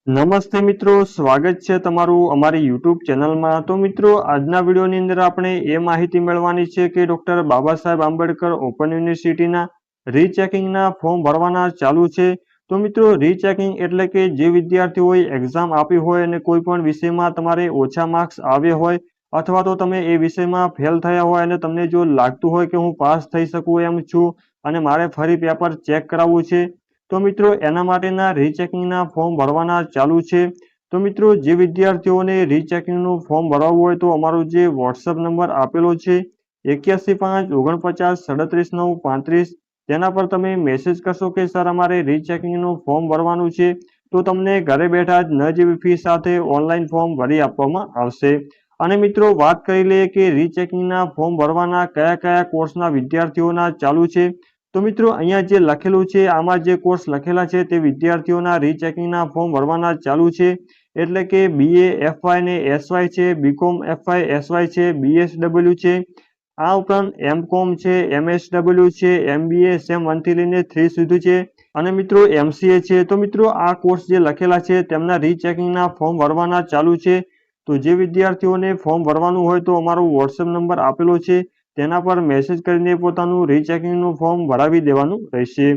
નમસ્તે મિત્રો, સ્વાગત છે તમારું અમારી યુટ્યુબ ચેનલમાં। તો મિત્રો, આજના વિડીયોની અંદર આપણે એ માહિતી મેળવવાની છે કે ડૉક્ટર બાબા સાહેબ આંબેડકર ઓપન યુનિવર્સિટીના રીચેકિંગના ફોર્મ ભરવાના ચાલુ છે। તો મિત્રો, રીચેકિંગ એટલે કે જે વિદ્યાર્થીઓએ એક્ઝામ આપી હોય અને કોઈ પણ વિષયમાં તમારે ઓછા માર્ક્સ આવ્યા હોય અથવા તો તમે એ વિષયમાં ફેલ થયા હોય અને તમને જો લાગતું હોય કે હું પાસ થઈ શકું એમ છું અને મારે ફરી પેપર ચેક કરાવવું છે, તો મિત્રો એના માટેના રીચેકિંગના ફોર્મ ભરવાના ચાલુ છે। તો મિત્રો, જે વિદ્યાર્થીઓને રીચેકિંગનું ફોર્મ ભરવું હોય તો અમારો જે વોટ્સઅપ નંબર આપેલો છે 8154936935, તેના પર તમે મેસેજ કરશો કે સર અમારે રીચેકિંગનું ફોર્મ ભરવાનું છે, તો તમને ઘરે બેઠા જ ન જેવી ફી સાથે ઓનલાઈન ફોર્મ ભરી આપવામાં આવશે। અને મિત્રો, વાત કરી લઈએ કે રીચેકિંગના ફોર્મ ભરવાના કયા કયા કોર્સના વિદ્યાર્થીઓના ચાલુ છે। તો મિત્રો, અહીંયા જે લખેલું છે, આમાં જે કોર્સ લખેલા છે તે વિદ્યાર્થીઓના રીચેકિંગના ફોર્મ ભરવાના ચાલુ છે। એટલે કે BA FY ને SY છે, BCom FY SY છે, BSW છે, આ ઉપરાંત MCom છે, MSW છે, MBA સેમ 1 થી લઈને 3 સુધી છે અને મિત્રો MCA છે। તો મિત્રો, આ કોર્સ જે લખેલા છે તેમના રીચેકિંગના ફોર્મ ભરવાના ચાલુ છે। તો જે વિદ્યાર્થીઓને ફોર્મ ભરવાનું હોય તો અમારો વોટ્સએપ નંબર આપેલો છે, તેના પર મેસેજ કરીને પોતાનું રીચેકિંગનું ફોર્મ ભરાવી દેવાનું રહેશે।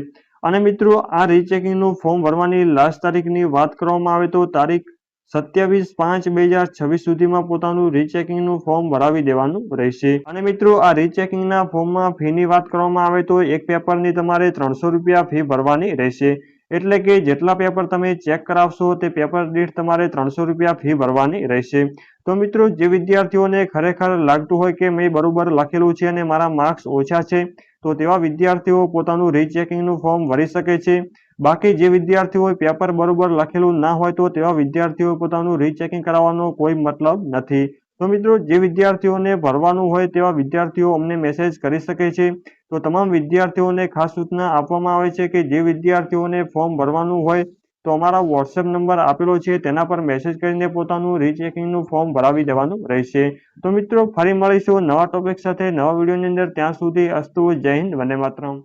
અને મિત્રો, આ રીચેકિંગનું ફોર્મ ભરવાની લાસ્ટ તારીખની વાત કરવામાં આવે તો તારીખ 27/5/2026 સુધીમાં પોતાનું રીચેકિંગનું ફોર્મ ભરાવી દેવાનું રહેશે। અને મિત્રો, આ રીચેકિંગના ફોર્મમાં ફીની વાત કરવામાં આવે તો એક પેપરની તમારે 300 રૂપિયા ફી ભરવાની રહેશે। એટલે કે જેટલા પેપર તમે ચેક કરાવશો તે પેપર દીઠ તમારે 300 રૂપિયા ફી ભરવાની રહેશે। તો મિત્રો, જે વિદ્યાર્થીઓને ખરેખર લાગતું હોય કે મેં બરોબર લખેલું છે અને મારા માર્ક્સ ઓછા છે, તો તેવા વિદ્યાર્થીઓ પોતાનું રીચેકિંગનું ફોર્મ ભરી શકે છે। બાકી જે વિદ્યાર્થીઓએ પેપર બરોબર લખેલું ના હોય તો તેવા વિદ્યાર્થીઓ પોતાનું રીચેકિંગ કરાવવાનો કોઈ મતલબ નથી। તો મિત્રો, જે વિદ્યાર્થીઓને ભરવાનું હોય તેવા વિદ્યાર્થીઓ અમને મેસેજ કરી શકે છે। તો તમામ વિદ્યાર્થીઓને ખાસ સૂચના આપવામાં આવે છે કે જે વિદ્યાર્થીઓને ફોર્મ ભરવાનું હોય તો અમારા વોટ્સએપ નંબર આપેલો છે, તેના પર મેસેજ કરીને પોતાનું રીચેકિંગનું ફોર્મ ભરાવી દેવાનું રહેશે। તો મિત્રો, ફરી મળીશું નવા ટોપિક સાથે નવા વિડીયોની અંદર। ત્યાં સુધી અસ્તુ, જય હિન્દ, વંદે માતરમ।